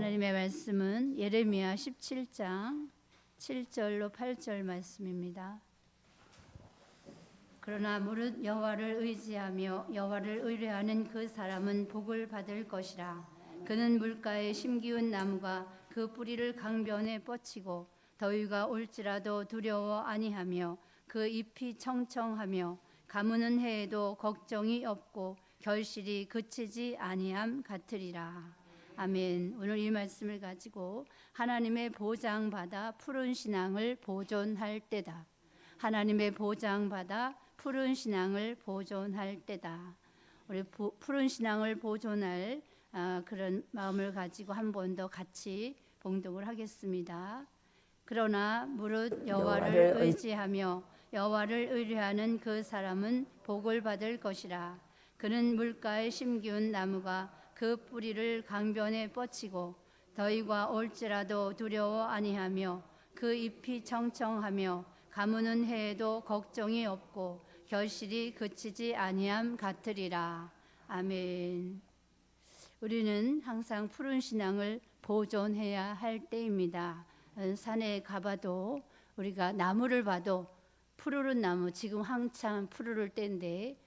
하나님의 말씀은 예레미야 17장 7절로 8절 말씀입니다. 그러나 무릇 여호와를 의지하며 여호와를 의뢰하는 그 사람은 복을 받을 것이라. 그는 물가에 심기운 나무가 그 뿌리를 강변에 뻗치고 더위가 올지라도 두려워 아니하며 그 잎이 청청하며 가무는 해에도 걱정이 없고 결실이 그치지 아니함 같으리라. 아멘. 오늘 이 말씀을 가지고 하나님의 보장받아 푸른 신앙을 보존할 때다. 하나님의 보장받아 푸른 신앙을 보존할 때다. 우리 푸른 신앙을 보존할 그런 마음을 가지고 한 번 더 같이 봉독을 하겠습니다. 그러나 무릇 여호와를 의지하며 여호와를 의뢰하는 그 사람은 복을 받을 것이라. 그는 물가에 심기운 나무가 그 뿌리를 강변에 뻗치고 더위가 올지라도 두려워 아니하며 그 잎이 청청하며 가무는 해에도 걱정이 없고 결실이 그치지 아니함 같으리라. 아멘. 우리는 항상 푸른 신앙을 보존해야 할 때입니다. 산에 가봐도 우리가 나무를 봐도 푸르른 나무, 지금 한창 푸르를 때인데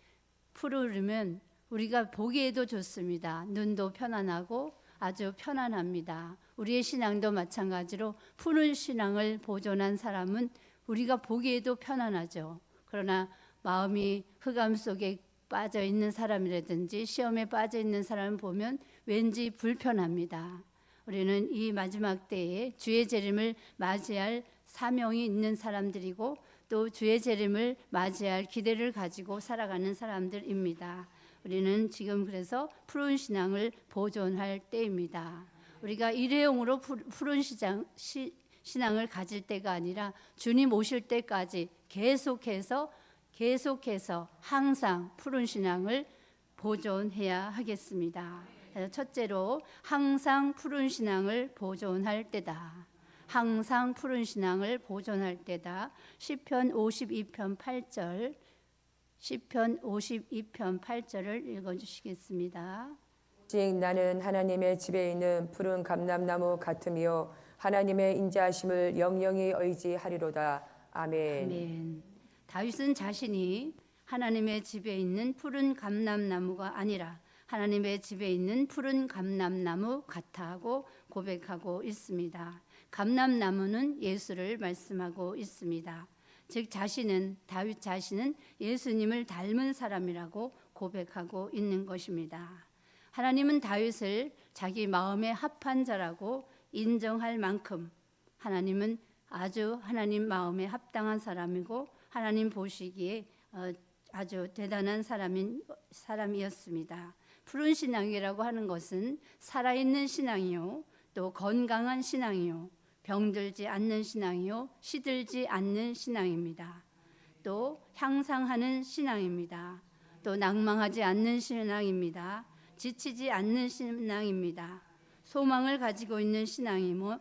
푸르르면 우리가 보기에도 좋습니다. 눈도 편안하고 아주 편안합니다. 우리의 신앙도 마찬가지로 푸른 신앙을 보존한 사람은 우리가 보기에도 편안하죠. 그러나 마음이 흑암 속에 빠져 있는 사람이라든지 시험에 빠져 있는 사람을 보면 왠지 불편합니다. 우리는 이 마지막 때에 주의 재림을 맞이할 사명이 있는 사람들이고 또 주의 재림을 맞이할 기대를 가지고 살아가는 사람들입니다. 우리는 지금 그래서 푸른 신앙을 보존할 때입니다. 우리가 일회용으로 푸른 신앙을 가질 때가 아니라 주님 오실 때까지 계속해서 항상 푸른 신앙을 보존해야 하겠습니다. 첫째로 항상 푸른 신앙을 보존할 때다. 항상 푸른 신앙을 보존할 때다. 시편 52편 8절 시편 52편 8절을 읽어주시겠습니다. 오직 나는 하나님의 집에 있는 푸른 감람나무 같으며 하나님의 인자하심을 영영히 의지하리로다. 아멘. 아멘. 다윗은 자신이 하나님의 집에 있는 푸른 감람나무가 아니라 하나님의 집에 있는 푸른 감람나무 같아 하고 고백하고 있습니다. 감람나무는 예수를 말씀하고 있습니다. 즉 다윗 자신은 예수님을 닮은 사람이라고 고백하고 있는 것입니다. 하나님은 다윗을 자기 마음에 합한 자라고 인정할 만큼 하나님은 아주 하나님 마음에 합당한 사람이고 하나님 보시기에 아주 대단한 사람이었습니다. 푸른 신앙이라고 하는 것은 살아있는 신앙이요, 또 건강한 신앙이요, 병들지 않는 신앙이요, 시들지 않는 신앙입니다. 또 향상하는 신앙입니다. 또 낭망하지 않는 신앙입니다. 지치지 않는 신앙입니다. 소망을 가지고 있는 신앙이며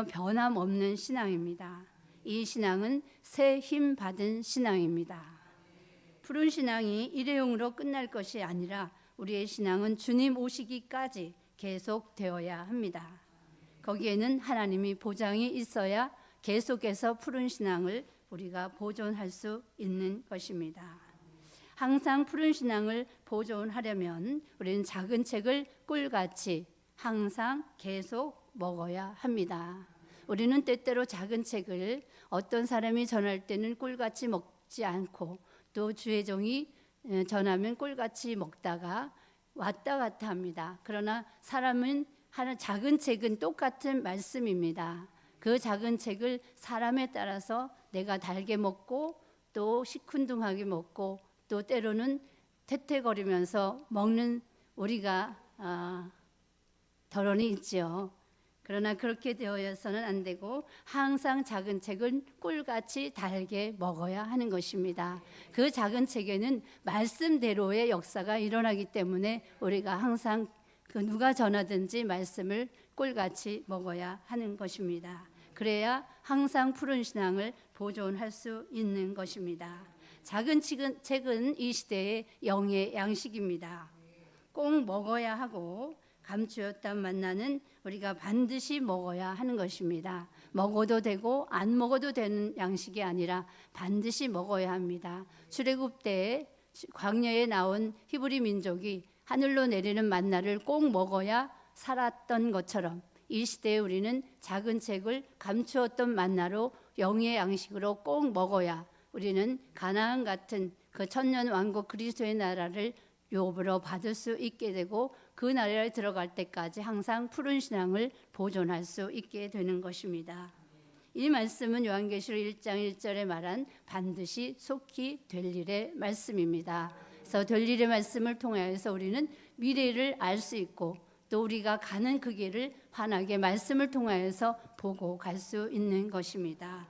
변함없는 신앙입니다. 이 신앙은 새 힘 받은 신앙입니다. 푸른 신앙이 일회용으로 끝날 것이 아니라 우리의 신앙은 주님 오시기까지 계속되어야 합니다. 거기에는 하나님이 보장이 있어야 계속해서 푸른 신앙을 우리가 보존할 수 있는 것입니다. 항상 푸른 신앙을 보존하려면 우리는 작은 책을 꿀같이 항상 계속 먹어야 합니다. 우리는 때때로 작은 책을 어떤 사람이 전할 때는 꿀같이 먹지 않고 또 주의 종이 전하면 꿀같이 먹다가 왔다 갔다 합니다. 그러나 사람은 하는 작은 책은 똑같은 말씀입니다. 그 작은 책을 사람에 따라서 내가 달게 먹고 또 시큰둥하게 먹고 또 때로는 태태거리면서 먹는 우리가 덜어니 있죠. 그러나 그렇게 되어서는 안 되고 항상 작은 책은 꿀같이 달게 먹어야 하는 것입니다. 그 작은 책에는 말씀대로의 역사가 일어나기 때문에 우리가 항상 누가 전하든지 말씀을 꿀같이 먹어야 하는 것입니다. 그래야 항상 푸른 신앙을 보존할 수 있는 것입니다. 작은 책은 이 시대의 영의 양식입니다. 꼭 먹어야 하고 감추었다 만나는 우리가 반드시 먹어야 하는 것입니다. 먹어도 되고 안 먹어도 되는 양식이 아니라 반드시 먹어야 합니다. 출애굽 때 광야에 나온 히브리 민족이 하늘로 내리는 만나를 꼭 먹어야 살았던 것처럼 이 시대에 우리는 작은 책을 감추었던 만나로 영의 양식으로 꼭 먹어야 우리는 가나안 같은 그 천년 왕국 그리스도의 나라를 유업으로 받을 수 있게 되고 그 나라에 들어갈 때까지 항상 푸른 신앙을 보존할 수 있게 되는 것입니다. 이 말씀은 요한계시록 1장 1절에 말한 반드시 속히 될 일의 말씀입니다. 그래서 될 일의 말씀을 통하여서 우리는 미래를 알 수 있고 또 우리가 가는 그 길을 환하게 말씀을 통하여서 보고 갈 수 있는 것입니다.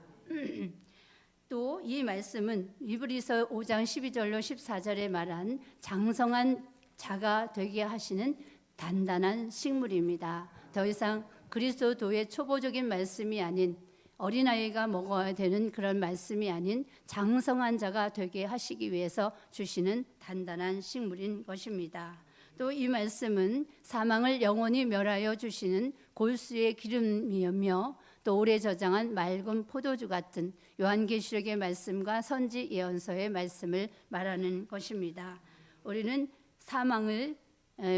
또 이 말씀은 이브리서 5장 12절로 14절에 말한 장성한 자가 되게 하시는 단단한 식물입니다. 더 이상 그리스도의 초보적인 말씀이 아닌 어린아이가 먹어야 되는 그런 말씀이 아닌 장성한 자가 되게 하시기 위해서 주시는 단단한 식물인 것입니다. 또 이 말씀은 사망을 영원히 멸하여 주시는 골수의 기름이며 또 오래 저장한 맑은 포도주 같은 요한계시록의 말씀과 선지 예언서의 말씀을 말하는 것입니다. 우리는 사망을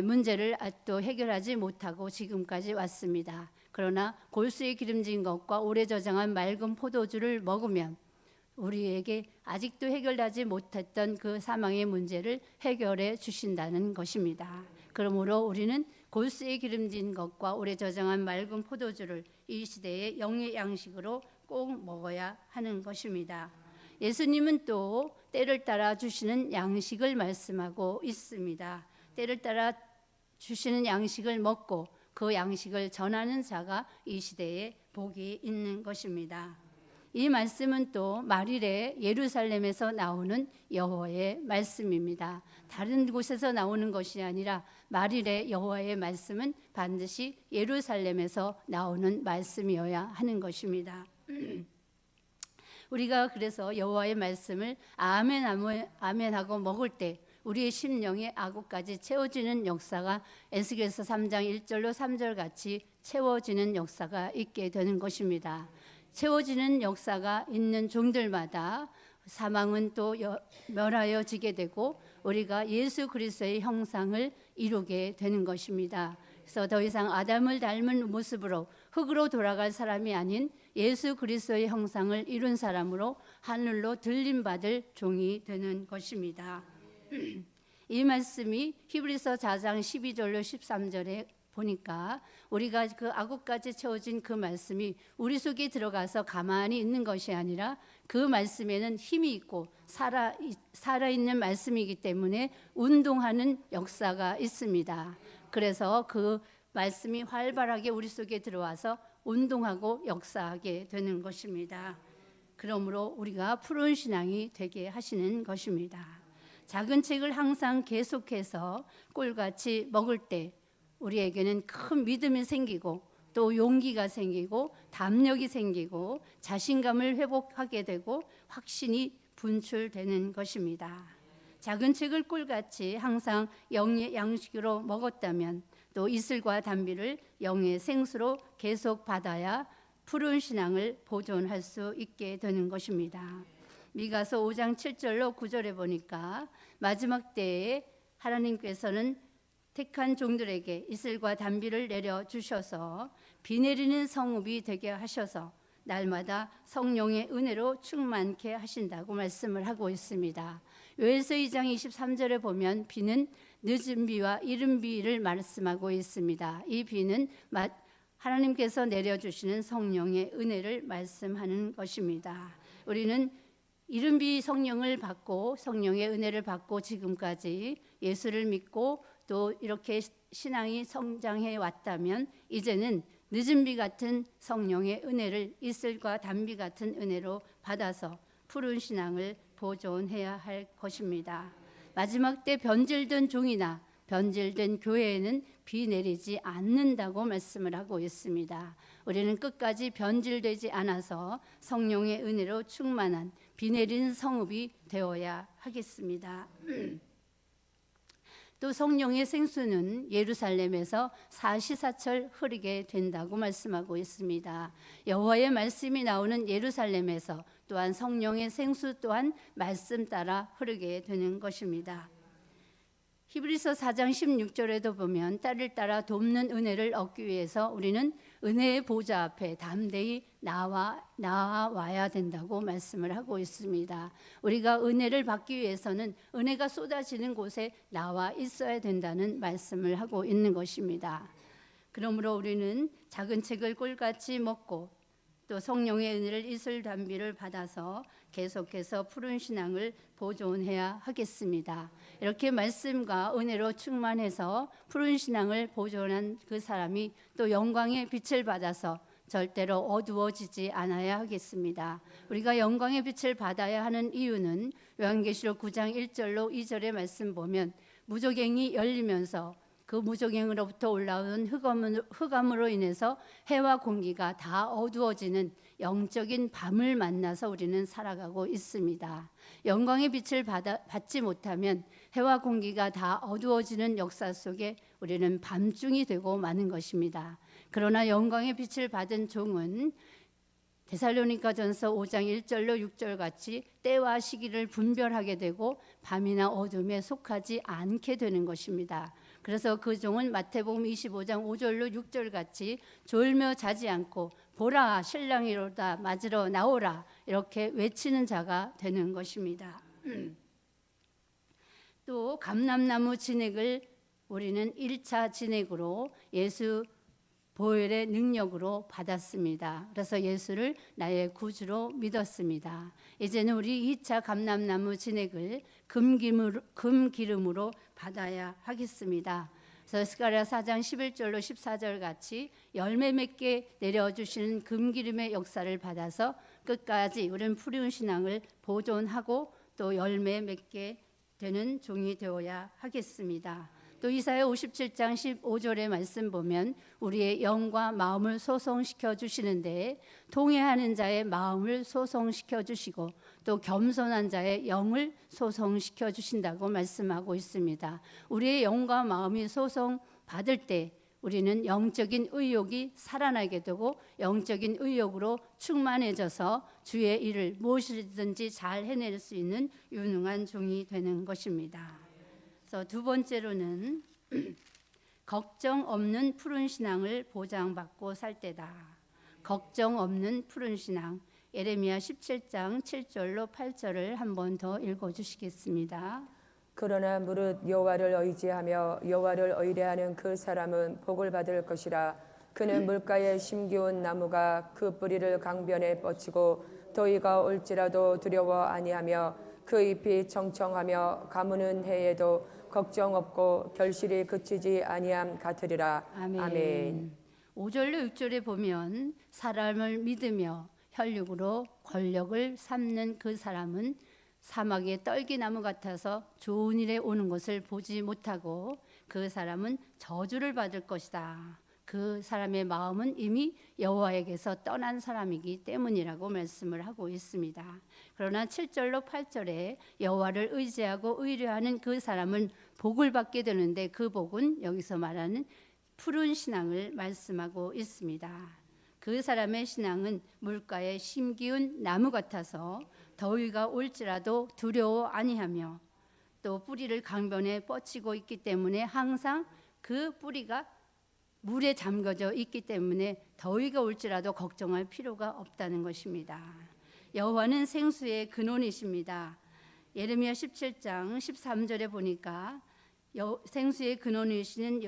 문제를 아직도 해결하지 못하고 지금까지 왔습니다. 그러나 골수에 기름진 것과 오래 저장한 맑은 포도주를 먹으면 우리에게 아직도 해결하지 못했던 그 사망의 문제를 해결해 주신다는 것입니다. 그러므로 우리는 골수에 기름진 것과 오래 저장한 맑은 포도주를 이 시대의 영의 양식으로 꼭 먹어야 하는 것입니다. 예수님은 또 때를 따라 주시는 양식을 말씀하고 있습니다. 때를 따라 주시는 양식을 먹고 그 양식을 전하는 자가 이 시대에 복이 있는 것입니다. 이 말씀은 또 말일에 예루살렘에서 나오는 여호와의 말씀입니다. 다른 곳에서 나오는 것이 아니라 말일에 여호와의 말씀은 반드시 예루살렘에서 나오는 말씀이어야 하는 것입니다. 우리가 그래서 여호와의 말씀을 아멘 아멘하고 먹을 때 우리의 심령의 악구까지 채워지는 역사가 에스겔서 3장 1절로 3절 같이 채워지는 역사가 있게 되는 것입니다. 채워지는 역사가 있는 종들마다 사망은 또 멸하여지게 되고 우리가 예수 그리스도의 형상을 이루게 되는 것입니다. 그래서 더 이상 아담을 닮은 모습으로 흙으로 돌아갈 사람이 아닌 예수 그리스도의 형상을 이룬 사람으로 하늘로 들림받을 종이 되는 것입니다. 이 말씀이 히브리서 4장 12절로 13절에 보니까 우리가 그 악구까지 채워진 그 말씀이 우리 속에 들어가서 가만히 있는 것이 아니라 그 말씀에는 힘이 있고 살아있는 말씀이기 때문에 운동하는 역사가 있습니다. 그래서 그 말씀이 활발하게 우리 속에 들어와서 운동하고 역사하게 되는 것입니다. 그러므로 우리가 푸른 신앙이 되게 하시는 것입니다. 작은 책을 항상 계속해서 꿀같이 먹을 때 우리에게는 큰 믿음이 생기고 또 용기가 생기고 담력이 생기고 자신감을 회복하게 되고 확신이 분출되는 것입니다. 작은 책을 꿀같이 항상 영의 양식으로 먹었다면 또 이슬과 단비를 영의 생수로 계속 받아야 푸른 신앙을 보존할 수 있게 되는 것입니다. 미가서 5장 7절로 9절에 보니까 마지막 때에 하나님께서는 택한 종들에게 이슬과 단비를 내려주셔서 비 내리는 성읍이 되게 하셔서 날마다 성령의 은혜로 충만케 하신다고 말씀을 하고 있습니다. 요엘서 2장 23절에 보면 비는 늦은 비와 이른 비를 말씀하고 있습니다. 이 비는 하나님께서 내려주시는 성령의 은혜를 말씀하는 것입니다. 우리는 이른 비 성령을 받고 성령의 은혜를 받고 지금까지 예수를 믿고 또 이렇게 신앙이 성장해 왔다면 이제는 늦은 비 같은 성령의 은혜를 이슬과 단비 같은 은혜로 받아서 푸른 신앙을 보존해야 할 것입니다. 마지막 때 변질된 종이나 변질된 교회에는 비 내리지 않는다고 말씀을 하고 있습니다. 우리는 끝까지 변질되지 않아서 성령의 은혜로 충만한 비 내리는 성읍이 되어야 하겠습니다. 또 성령의 생수는 예루살렘에서 사시사철 흐르게 된다고 말씀하고 있습니다. 여호와의 말씀이 나오는 예루살렘에서 또한 성령의 생수 또한 말씀 따라 흐르게 되는 것입니다. 히브리서 4장 16절에도 보면 딸을 따라 돕는 은혜를 얻기 위해서 우리는 은혜의 보좌 앞에 담대히 나와야 된다고 말씀을 하고 있습니다. 우리가 은혜를 받기 위해서는 은혜가 쏟아지는 곳에 나와 있어야 된다는 말씀을 하고 있는 것입니다. 그러므로 우리는 작은 책을 꿀같이 먹고 또 성령의 은혜를 이슬 담비를 받아서 계속해서 푸른 신앙을 보존해야 하겠습니다. 이렇게 말씀과 은혜로 충만해서 푸른 신앙을 보존한 그 사람이 또 영광의 빛을 받아서 절대로 어두워지지 않아야 하겠습니다. 우리가 영광의 빛을 받아야 하는 이유는 요한계시록 9장 1절로 2절의 말씀 보면 무저갱이 열리면서 그 무저갱으로부터 올라오는 흑암으로 인해서 해와 공기가 다 어두워지는 영적인 밤을 만나서 우리는 살아가고 있습니다. 영광의 빛을 받지 못하면 해와 공기가 다 어두워지는 역사 속에 우리는 밤중이 되고 마는 것입니다. 그러나 영광의 빛을 받은 종은 데살로니가전서 5장 1절로 6절 같이 때와 시기를 분별하게 되고 밤이나 어둠에 속하지 않게 되는 것입니다. 그래서 그 종은 마태복음 25장 5절로 6절 같이 졸며 자지 않고 보라 신랑이로다 맞으러 나오라 이렇게 외치는 자가 되는 것입니다. 또 감람나무 진액을 우리는 1차 진액으로 예수 보혈의 능력으로 받았습니다. 그래서 예수를 나의 구주로 믿었습니다. 이제는 우리 2차 감람나무 진액을 금기름으로 받아야 하겠습니다. 그래서 스가랴 4장 11절로 14절 같이 열매 맺게 내려주시는 금기름의 역사를 받아서 끝까지 우리는 푸른 신앙을 보존하고 또 열매 맺게 되는 종이 되어야 하겠습니다. 또 이사야 57장 15절의 말씀 보면 우리의 영과 마음을 소송시켜 주시는데 통회하는 자의 마음을 소송시켜 주시고 또 겸손한 자의 영을 소송시켜 주신다고 말씀하고 있습니다. 우리의 영과 마음이 소송받을 때 우리는 영적인 의욕이 살아나게 되고 영적인 의욕으로 충만해져서 주의 일을 무엇이든지 잘 해낼 수 있는 유능한 종이 되는 것입니다. 그래서 두 번째로는 걱정 없는 푸른 신앙을 보장받고 살 때다. 걱정 없는 푸른 신앙. 예레미야 17장 7절로 8절을 한 번 더 읽어주시겠습니다. 그러나 무릇 여호와를 의지하며 여호와를 의뢰하는 그 사람은 복을 받을 것이라. 그는 물가에 심기운 나무가 그 뿌리를 강변에 뻗치고 더위가 올지라도 두려워 아니하며 그 잎이 청청하며 가무는 해에도 걱정 없고 결실이 그치지 아니함 같으리라. 아멘. 5절로 6절에 보면 사람을 믿으며 혈육으로 권력을 삼는 그 사람은 사막의 떨기나무 같아서 좋은 일에 오는 것을 보지 못하고 그 사람은 저주를 받을 것이다. 그 사람의 마음은 이미 여호와에게서 떠난 사람이기 때문이라고 말씀을 하고 있습니다. 그러나 7절로 8절에 여호와를 의지하고 의뢰하는 그 사람은 복을 받게 되는데 그 복은 여기서 말하는 푸른 신앙을 말씀하고 있습니다. 그 사람의 신앙은 물가에 심기운 나무 같아서 더위가 올지라도 두려워 아니하며 또 뿌리를 강변에 뻗치고 있기 때문에 항상 그 뿌리가 물에 잠겨져 있기 때문에 더위가 올지라도 걱정할 필요가 없다는 것입니다. 여호와는 생수의 근원이십니다. 예레미야 17장 13절에 보니까 생수의 근원이시는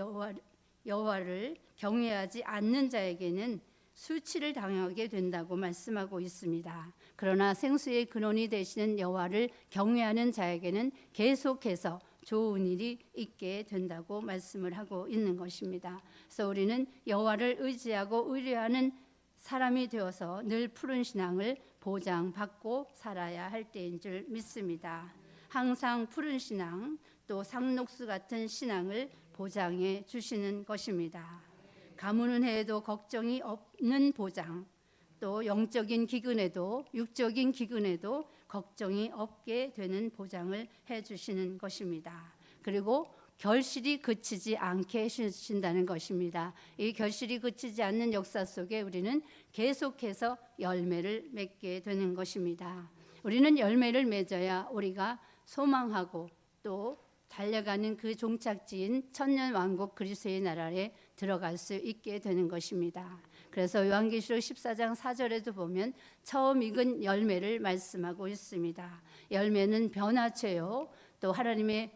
여호와를 경외하지 않는 자에게는 수치를 당하게 된다고 말씀하고 있습니다. 그러나 생수의 근원이 되시는 여호와를 경외하는 자에게는 계속해서 좋은 일이 있게 된다고 말씀을 하고 있는 것입니다. 그래서 우리는 여호와를 의지하고 의뢰하는 사람이 되어서 늘 푸른 신앙을 보장받고 살아야 할 때인 줄 믿습니다. 항상 푸른 신앙 또 상록수 같은 신앙을 보장해 주시는 것입니다. 가무는 해에도 걱정이 없는 보장, 또 영적인 기근에도 육적인 기근에도 걱정이 없게 되는 보장을 해주시는 것입니다. 그리고 결실이 그치지 않게 해주신다는 것입니다. 이 결실이 그치지 않는 역사 속에 우리는 계속해서 열매를 맺게 되는 것입니다. 우리는 열매를 맺어야 우리가 소망하고 또 달려가는 그 종착지인 천년왕국 그리스도의 나라에 들어갈 수 있게 되는 것입니다. 그래서 요한계시록 14장 4절에도 보면 처음 익은 열매를 말씀하고 있습니다. 열매는 변화체요, 또 하나님의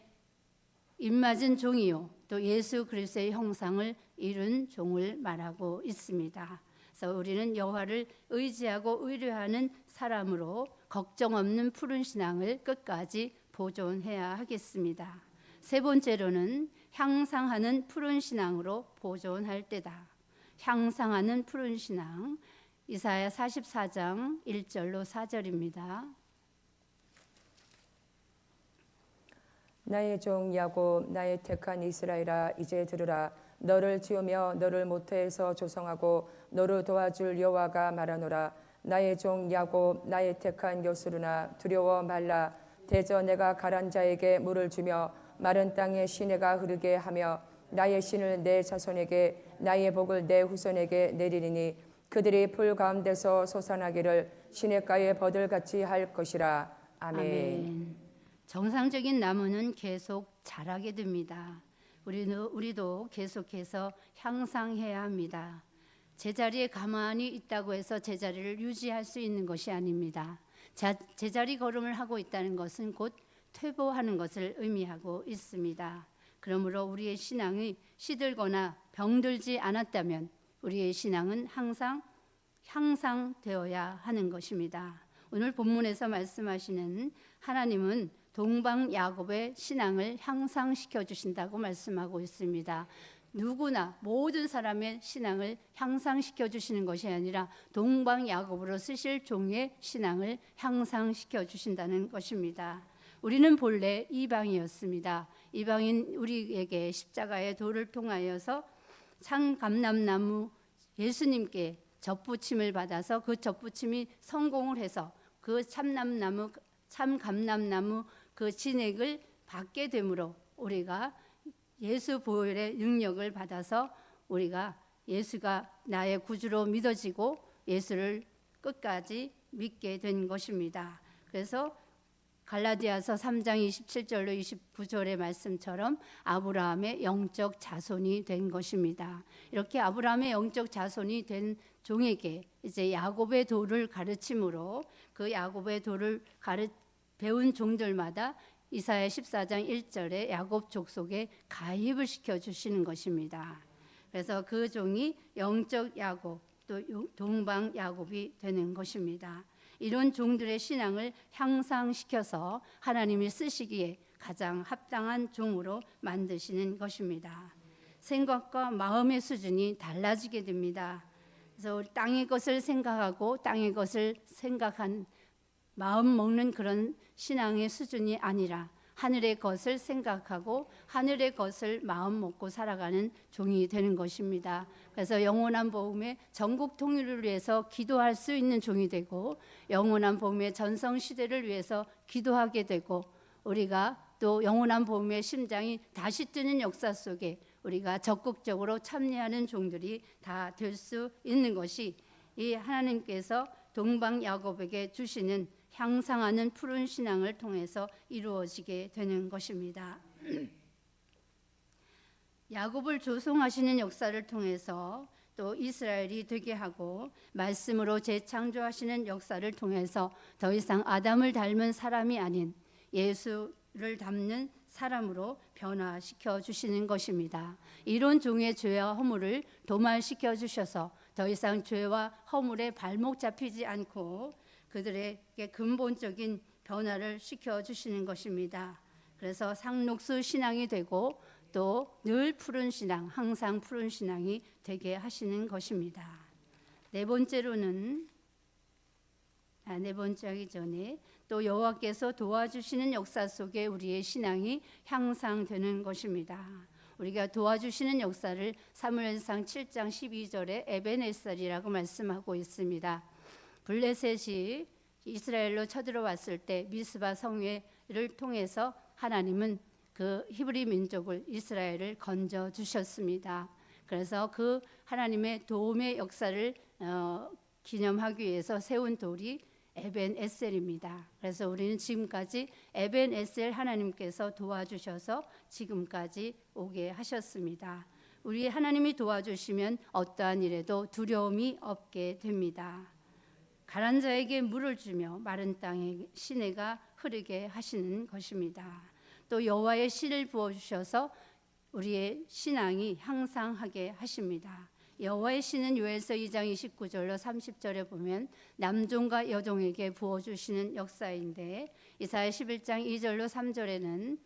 입맞은 종이요, 또 예수 그리스도의 형상을 이룬 종을 말하고 있습니다. 그래서 우리는 여호와를 의지하고 의뢰하는 사람으로 걱정 없는 푸른 신앙을 끝까지 보존해야 하겠습니다. 세 번째로는 향상하는 푸른 신앙으로 보존할 때다. 향상하는 푸른 신앙, 이사야 44장 1절로 4절입니다. 나의 종 야곱, 나의 택한 이스라엘아, 이제 들으라. 너를 지으며 너를 모태에서 조성하고 너를 도와줄 여호와가 말하노라. 나의 종 야곱, 나의 택한 요스루나, 두려워 말라. 대저 내가 가란 자에게 물을 주며 마른 땅에 시내가 흐르게 하며 나의 신을 내 자손에게, 나의 복을 내 후손에게 내리리니 그들이 풀 가운데서 솟아나기를 시냇가에 버들같이 할 것이라. 아멘. 정상적인 나무는 계속 자라게 됩니다. 우리도 계속해서 향상해야 합니다. 제자리에 가만히 있다고 해서 제자리를 유지할 수 있는 것이 아닙니다. 제자리 걸음을 하고 있다는 것은 곧 퇴보하는 것을 의미하고 있습니다. 그러므로 우리의 신앙이 시들거나 병들지 않았다면 우리의 신앙은 항상 향상되어야 하는 것입니다. 오늘 본문에서 말씀하시는 하나님은 동방 야곱의 신앙을 향상시켜 주신다고 말씀하고 있습니다. 누구나 모든 사람의 신앙을 향상시켜 주시는 것이 아니라 동방 야곱으로 쓰실 종의 신앙을 향상시켜 주신다는 것입니다. 우리는 본래 이방이었습니다. 이방인 우리에게 십자가의 도를 통하여서 참감람나무 예수님께 접붙임을 받아서 그 접붙임이 성공을 해서 그 참감람나무 그 진액을 받게 되므로 우리가 예수 보혈의 능력을 받아서 우리가 예수가 나의 구주로 믿어지고 예수를 끝까지 믿게 된 것입니다. 그래서 갈라디아서 3장 27절로 29절의 말씀처럼 아브라함의 영적 자손이 된 것입니다. 이렇게 아브라함의 영적 자손이 된 종에게 이제 야곱의 도를 가르침으로 그 야곱의 도를 배운 종들마다 이사야 14장 1절에 야곱 족속에 가입을 시켜 주시는 것입니다. 그래서 그 종이 영적 야곱 또 동방 야곱이 되는 것입니다. 이런 종들의 신앙을 향상시켜서 하나님이 쓰시기에 가장 합당한 종으로 만드시는 것입니다. 생각과 마음의 수준이 달라지게 됩니다. 그래서 땅의 것을 생각하고 땅의 것을 생각한 마음 먹는 그런 신앙의 수준이 아니라 하늘의 것을 생각하고 하늘의 것을 마음 먹고 살아가는 종이 되는 것입니다. 그래서 영원한 복음의 전국 통일을 위해서 기도할 수 있는 종이 되고 영원한 복음의 전성 시대를 위해서 기도하게 되고 우리가 또 영원한 복음의 심장이 다시 뜨는 역사 속에 우리가 적극적으로 참여하는 종들이 다 될 수 있는 것이 이 하나님께서 동방 야곱에게 주시는 향상하는 푸른 신앙을 통해서 이루어지게 되는 것입니다. 야곱을 조성하시는 역사를 통해서 또 이스라엘이 되게 하고 말씀으로 재창조하시는 역사를 통해서 더 이상 아담을 닮은 사람이 아닌 예수를 닮는 사람으로 변화시켜 주시는 것입니다. 이런 종의 죄와 허물을 도말시켜 주셔서 더 이상 죄와 허물에 발목 잡히지 않고 그들에게 근본적인 변화를 시켜주시는 것입니다. 그래서 상록수 신앙이 되고 또 늘 푸른 신앙, 항상 푸른 신앙이 되게 하시는 것입니다. 네 번째로는 네 번째 하기 전에 또 여호와께서 도와주시는 역사 속에 우리의 신앙이 향상되는 것입니다. 우리가 도와주시는 역사를 사무엘상 7장 12절에 에벤에셀이라고 말씀하고 있습니다. 블레셋이 이스라엘로 쳐들어왔을 때 미스바 성회를 통해서 하나님은 그 히브리 민족을 이스라엘을 건져 주셨습니다. 그래서 그 하나님의 도움의 역사를 기념하기 위해서 세운 돌이 에벤 에셀입니다. 그래서 우리는 지금까지 에벤 에셀 하나님께서 도와주셔서 지금까지 오게 하셨습니다. 우리 하나님이 도와주시면 어떠한 일에도 두려움이 없게 됩니다. 가난 자에게 물을 주며 마른 땅에 시내가 흐르게 하시는 것입니다. 또 여호와의 씨를 부어주셔서 우리의 신앙이 향상하게 하십니다. 여호와의 씨는 요엘서 2장 29절로 30절에 보면 남종과 여종에게 부어주시는 역사인데, 이사야 11장 2절로 3절에는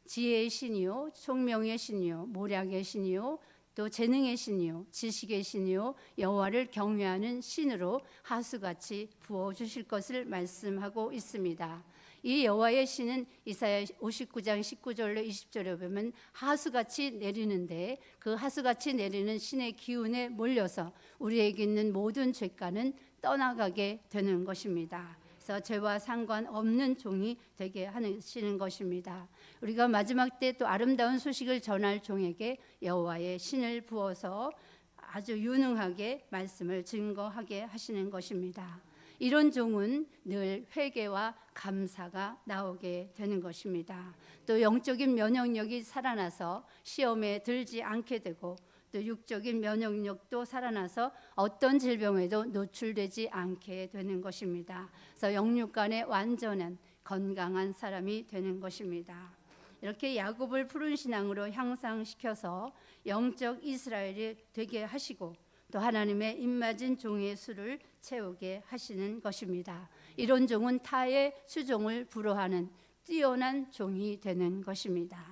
지혜의 신이요 총명의 신이요 모략의 신이요 또 재능의 신이요 지식의 신이요 여호와를 경외하는 신으로 하수같이 부어주실 것을 말씀하고 있습니다. 이 여호와의 신은 이사야 59장 19절로 20절에 보면 하수같이 내리는데, 그 하수같이 내리는 신의 기운에 몰려서 우리에게 있는 모든 죄가는 떠나가게 되는 것입니다. 그래서 죄와 상관없는 종이 되게 하시는 것입니다. 우리가 마지막 때 또 아름다운 소식을 전할 종에게 여호와의 신을 부어서 아주 유능하게 말씀을 증거하게 하시는 것입니다. 이런 종은 늘 회개와 감사가 나오게 되는 것입니다. 또 영적인 면역력이 살아나서 시험에 들지 않게 되고, 또 육적인 면역력도 살아나서 어떤 질병에도 노출되지 않게 되는 것입니다. 그래서 영육 간의 완전한 건강한 사람이 되는 것입니다. 이렇게 야곱을 푸른 신앙으로 향상시켜서 영적 이스라엘이 되게 하시고, 또 하나님의 입맞은 종의 수를 채우게 하시는 것입니다. 이런 종은 타의 수종을 불허하는 뛰어난 종이 되는 것입니다.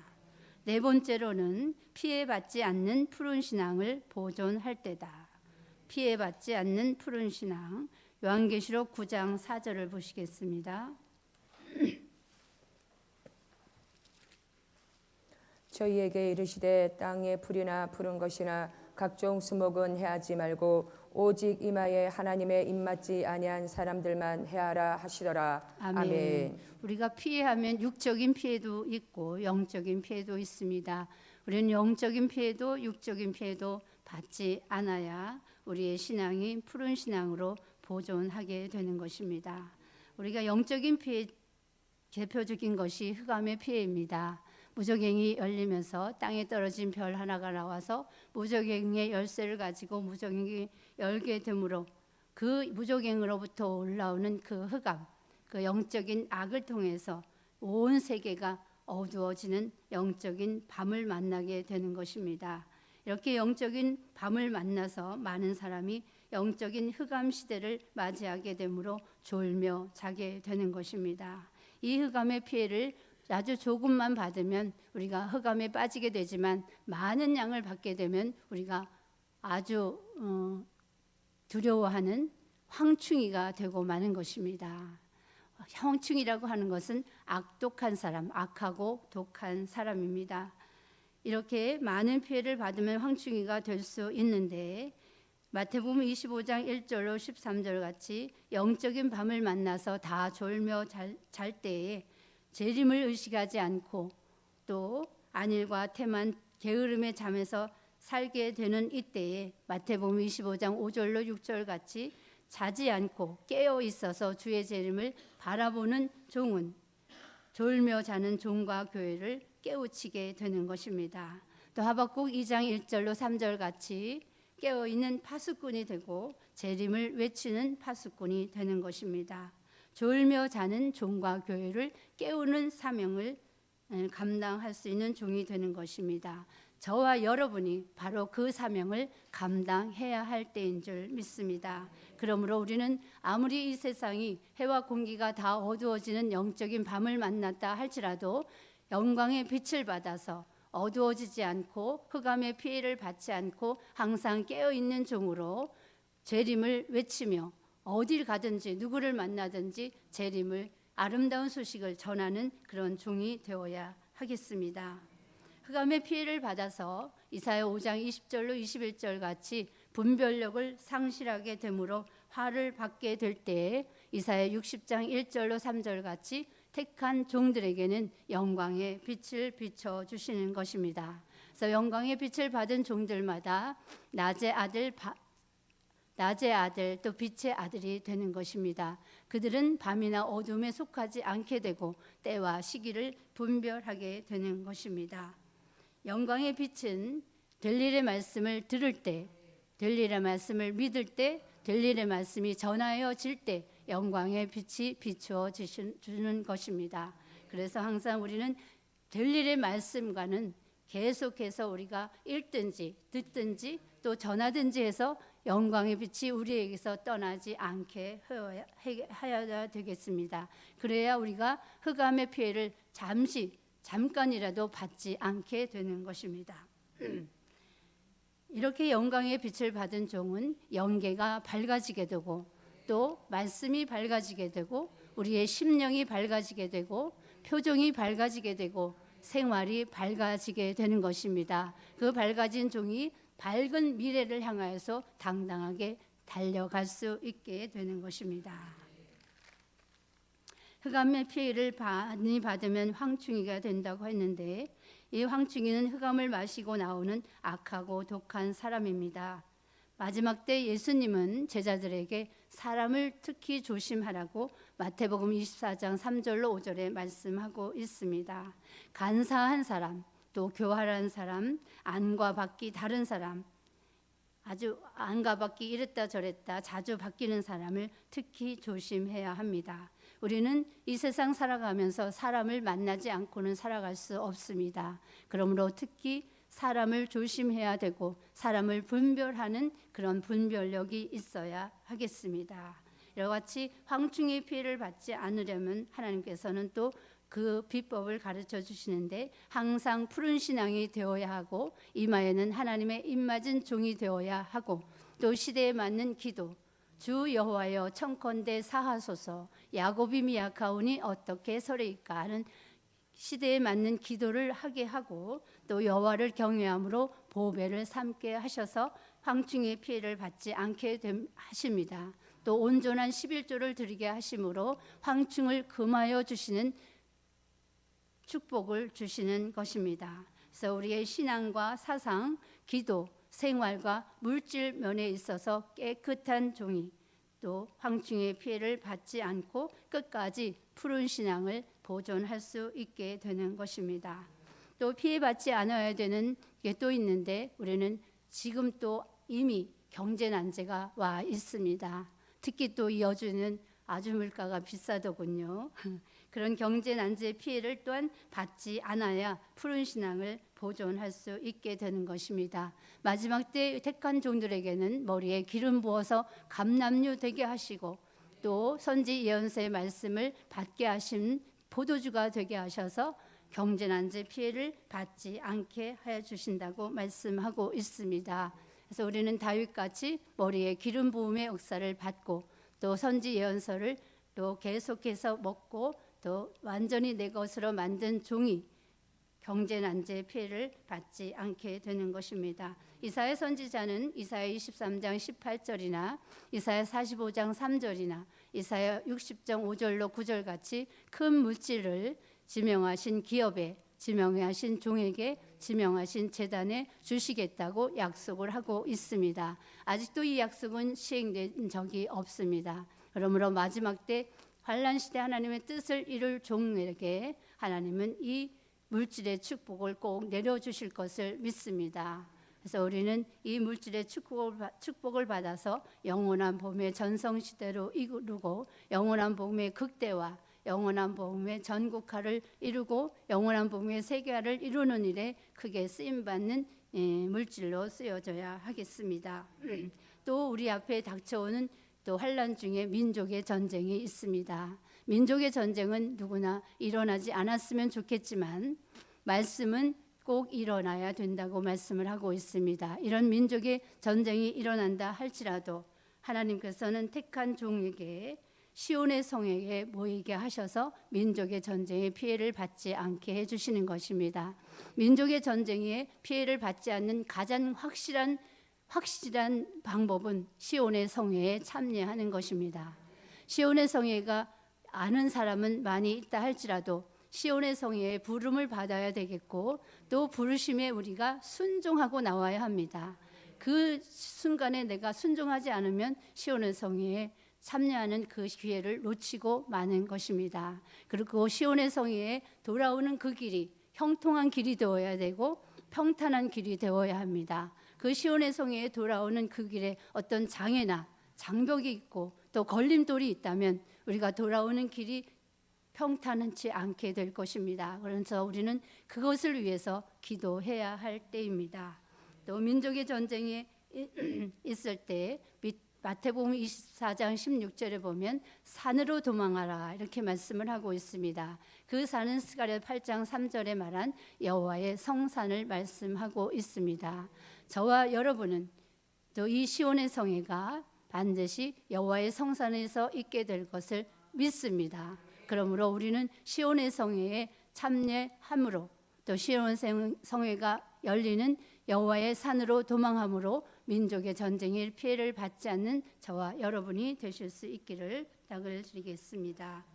네 번째로는 피해받지 않는 푸른 신앙을 보존할 때다. 피해받지 않는 푸른 신앙, 요한계시록 9장 4절을 보시겠습니다. 저희에게 이르시되 땅의 풀이나 푸른 것이나 각종 수목은 해하지 말고 오직 이마에 하나님의 입맞지 아니한 사람들만 해하라 하시더라. 아멘. 우리가 피해하면 육적인 피해도 있고 영적인 피해도 있습니다. 우리는 영적인 피해도 육적인 피해도 받지 않아야 우리의 신앙이 푸른 신앙으로 보존하게 되는 것입니다. 우리가 영적인 피해 대표적인 것이 흑암의 피해입니다. 무저갱이 열리면서 땅에 떨어진 별 하나가 나와서 무저갱의 열쇠를 가지고 무저갱이 열게 되므로 그 무저갱으로부터 올라오는 그 흑암, 그 영적인 악을 통해서 온 세계가 어두워지는 영적인 밤을 만나게 되는 것입니다. 이렇게 영적인 밤을 만나서 많은 사람이 영적인 흑암 시대를 맞이하게 되므로 졸며 자게 되는 것입니다. 이 흑암의 피해를 아주 조금만 받으면 우리가 흑암에 빠지게 되지만, 많은 양을 받게 되면 우리가 아주 두려워하는 황충이가 되고 마는 것입니다. 황충이라고 하는 것은 악독한 사람, 악하고 독한 사람입니다. 이렇게 많은 피해를 받으면 황충이가 될 수 있는데, 마태복음 25장 1절로 13절 같이 영적인 밤을 만나서 다 졸며 잘 때에 재림을 의식하지 않고 또 안일과 태만 게으름의 잠에서 살게 되는 이때에 마태복음 25장 5절로 6절 같이 자지 않고 깨어 있어서 주의 재림을 바라보는 종은 졸며 자는 종과 교회를 깨우치게 되는 것입니다. 또 하박국 2장 1절로 3절 같이 깨어 있는 파수꾼이 되고 재림을 외치는 파수꾼이 되는 것입니다. 졸며 자는 종과 교회를 깨우는 사명을 감당할 수 있는 종이 되는 것입니다. 저와 여러분이 바로 그 사명을 감당해야 할 때인 줄 믿습니다. 그러므로 우리는 아무리 이 세상이 해와 공기가 다 어두워지는 영적인 밤을 만났다 할지라도 영광의 빛을 받아서 어두워지지 않고 흑암의 피해를 받지 않고 항상 깨어있는 종으로 재림을 외치며 어딜 가든지 누구를 만나든지 재림을 아름다운 소식을 전하는 그런 종이 되어야 하겠습니다. 흑암의 피해를 받아서 이사야 5장 20절로 21절 같이 분별력을 상실하게 되므로 화를 받게 될 때에 이사야 60장 1절로 3절 같이 택한 종들에게는 영광의 빛을 비춰 주시는 것입니다. 그래서 영광의 빛을 받은 종들마다 낮의 아들 또 빛의 아들이 되는 것입니다. 그들은 밤이나 어둠에 속하지 않게 되고 때와 시기를 분별하게 되는 것입니다. 영광의 빛은 진리의 말씀을 들을 때, 진리의 말씀을 믿을 때, 진리의 말씀이 전하여질 때 영광의 빛이 비추어 주는 것입니다. 그래서 항상 우리는 진리의 말씀과는 계속해서 우리가 읽든지 듣든지 또 전하든지 해서 영광의 빛이 우리에게서 떠나지 않게 하여야 되겠습니다. 그래야 우리가 흑암의 피해를 잠깐이라도 받지 않게 되는 것입니다. 이렇게 영광의 빛을 받은 종은 영계가 밝아지게 되고 또 말씀이 밝아지게 되고 우리의 심령이 밝아지게 되고 표정이 밝아지게 되고 생활이 밝아지게 되는 것입니다. 그 밝아진 종이 밝은 미래를 향하여서 당당하게 달려갈 수 있게 되는 것입니다. 흑암의 피해를 많이 받으면 황충이가 된다고 했는데 이 황충이는 흑암을 마시고 나오는 악하고 독한 사람입니다. 마지막 때 예수님은 제자들에게 사람을 특히 조심하라고 마태복음 24장 3절로 5절에 말씀하고 있습니다. 간사한 사람, 또 교활한 사람, 안과 밖이 다른 사람, 아주 안과 밖이 이랬다 저랬다 자주 바뀌는 사람을 특히 조심해야 합니다. 우리는 이 세상 살아가면서 사람을 만나지 않고는 살아갈 수 없습니다. 그러므로 특히 사람을 조심해야 되고 사람을 분별하는 그런 분별력이 있어야 하겠습니다. 이와 같이 황충의 피해를 받지 않으려면 하나님께서는 또 그 비법을 가르쳐 주시는데 항상 푸른 신앙이 되어야 하고 이마에는 하나님의 입맞은 종이 되어야 하고 또 시대에 맞는 기도, 주 여호와여 청컨대 사하소서 야곱이 미약하오니 어떻게 서리이까 하는 시대에 맞는 기도를 하게 하고 또 여호와를 경외함으로 보배를 삼게 하셔서 황충의 피해를 받지 않게 하십니다. 또 온전한 11조를 드리게 하심으로 황충을 금하여 주시는 축복을 주시는 것입니다. 그래서 우리의 신앙과 사상, 기도, 생활과 물질 면에 있어서 깨끗한 종이 또 황충의 피해를 받지 않고 끝까지 푸른 신앙을 보존할 수 있게 되는 것입니다. 또 피해받지 않아야 되는 게 또 있는데 우리는 지금 또 이미 경제 난제가 와 있습니다. 특히 또 이 여주는 아주 물가가 비싸더군요. 그런 경제 난제의 피해를 또한 받지 않아야 푸른 신앙을 보존할 수 있게 되는 것입니다. 마지막 때 택한 종들에게는 머리에 기름 부어서 감람류 되게 하시고 또 선지 예언서의 말씀을 받게 하신 포도주가 되게 하셔서 경제 난제 피해를 받지 않게 하여 주신다고 말씀하고 있습니다. 그래서 우리는 다윗같이 머리에 기름 부음의 역사를 받고 또 선지 예언서를 또 계속해서 먹고 또 완전히 내 것으로 만든 종이 경제 난제 피해를 받지 않게 되는 것입니다. 이사야 선지자는 이사야 23장 18절이나 이사야 45장 3절이나 이사야 60장 5절로 9절 같이 큰 물질을 지명하신 기업에 지명하신 종에게 지명하신 재단에 주시겠다고 약속을 하고 있습니다. 아직도 이 약속은 시행된 적이 없습니다. 그러므로 마지막 때 환란 시대 하나님의 뜻을 이룰 종에게 하나님은 이 물질의 축복을 꼭 내려주실 것을 믿습니다. 그래서 우리는 이 물질의 축복을 받아서 영원한 복음의 전성시대로 이루고 영원한 복음의 극대화, 영원한 복음의 전국화를 이루고 영원한 복음의 세계화를 이루는 일에 크게 쓰임받는 물질로 쓰여져야 하겠습니다. 또 우리 앞에 닥쳐오는 또 환란 중에 민족의 전쟁이 있습니다. 민족의 전쟁은 누구나 일어나지 않았으면 좋겠지만 말씀은 꼭 일어나야 된다고 말씀을 하고 있습니다. 이런 민족의 전쟁이 일어난다 할지라도 하나님께서는 택한 종에게 시온의 성에게 모이게 하셔서 민족의 전쟁에 피해를 받지 않게 해주시는 것입니다. 민족의 전쟁에 피해를 받지 않는 가장 확실한 방법은 시온의 성회에 참여하는 것입니다. 시온의 성회가 아는 사람은 많이 있다 할지라도 시온의 성회에 부름을 받아야 되겠고 또 부르심에 우리가 순종하고 나와야 합니다. 그 순간에 내가 순종하지 않으면 시온의 성회에 참여하는 그 기회를 놓치고 마는 것입니다. 그리고 시온의 성회에 돌아오는 그 길이 형통한 길이 되어야 되고 평탄한 길이 되어야 합니다. 그 시온의 성회에 돌아오는 그 길에 어떤 장애나 장벽이 있고 또 걸림돌이 있다면 우리가 돌아오는 길이 평탄하지 않게 될 것입니다. 그래서 우리는 그것을 위해서 기도해야 할 때입니다. 또 민족의 전쟁에 있을 때 마태복음 24장 16절에 보면 산으로 도망하라 이렇게 말씀을 하고 있습니다. 그 산은 스가랴 8장 3절에 말한 여호와의 성산을 말씀하고 있습니다. 저와 여러분은 또 이 시온의 성회가 반드시 여호와의 성산에서 있게 될 것을 믿습니다. 그러므로 우리는 시온의 성회에 참여함으로 또 시온 성회가 열리는 여호와의 산으로 도망함으로 민족의 전쟁의 피해를 받지 않는 저와 여러분이 되실 수 있기를 부탁을 드리겠습니다.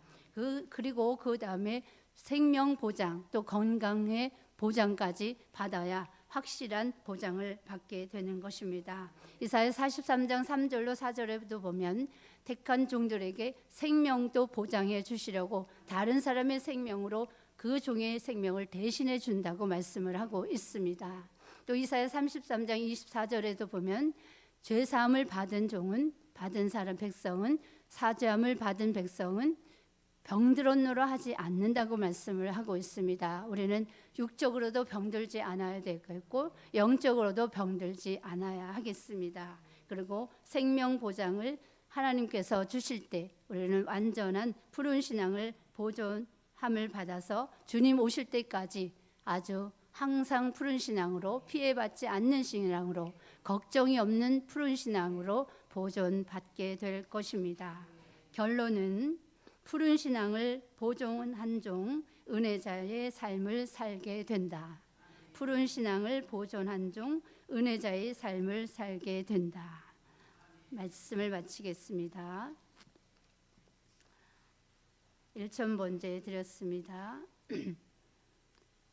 그리고 그 다음에 생명 보장 또 건강의 보장까지 받아야 확실한 보장을 받게 되는 것입니다. 이사야 43장 3절로 4절에도 보면 택한 종들에게 생명도 보장해 주시려고 다른 사람의 생명으로 그 종의 생명을 대신해 준다고 말씀을 하고 있습니다. 또 이사야 33장 24절에도 보면 죄 사함을 받은 종은 받은 사람 백성은 사죄함을 받은 백성은 병들었노라 하지 않는다고 말씀을 하고 있습니다. 우리는 육적으로도 병들지 않아야 되겠고 영적으로도 병들지 않아야 하겠습니다. 그리고 생명 보장을 하나님께서 주실 때 우리는 완전한 푸른 신앙을 보존함을 받아서 주님 오실 때까지 아주 항상 푸른 신앙으로 피해받지 않는 신앙으로 걱정이 없는 푸른 신앙으로 보존받게 될 것입니다. 결론은 푸른 신앙을 보존한 종 은혜자의 삶을 살게 된다. 푸른 신앙을 보존한 종 은혜자의 삶을 살게 된다. 말씀을 마치겠습니다. 1,000번째 드렸습니다.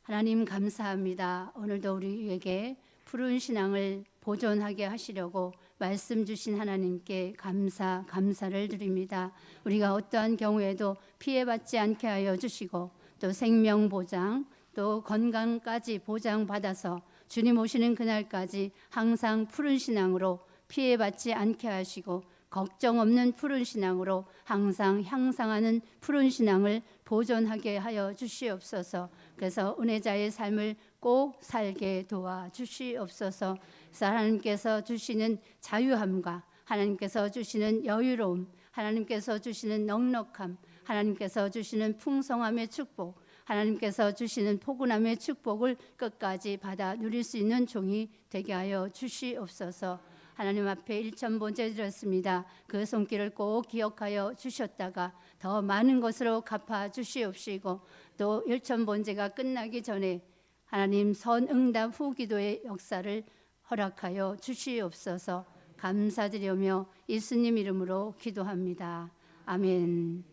하나님 감사합니다. 오늘도 우리에게 푸른 신앙을 보존하게 하시려고 말씀 주신 하나님께 감사를 드립니다. 우리가 어떠한 경우에도 피해받지 않게 하여 주시고 또 생명 보장 또 건강까지 보장받아서 주님 오시는 그날까지 항상 푸른 신앙으로 피해받지 않게 하시고 걱정 없는 푸른 신앙으로 항상 향상하는 푸른 신앙을 보존하게 하여 주시옵소서. 그래서 은혜자의 삶을 꼭 살게 도와 주시옵소서. 하나님께서 주시는 자유함과 하나님께서 주시는 여유로움, 하나님께서 주시는 넉넉함, 하나님께서 주시는 풍성함의 축복, 하나님께서 주시는 포근함의 축복을 끝까지 받아 누릴 수 있는 종이 되게 하여 주시옵소서. 하나님 앞에 1,000번째 드렸습니다. 그 손길을 꼭 기억하여 주셨다가 더 많은 것으로 갚아 주시옵시고 또 1,000번째가 끝나기 전에 하나님 선응답 후기도의 역사를 허락하여 주시옵소서. 감사드리며 예수님 이름으로 기도합니다. 아멘.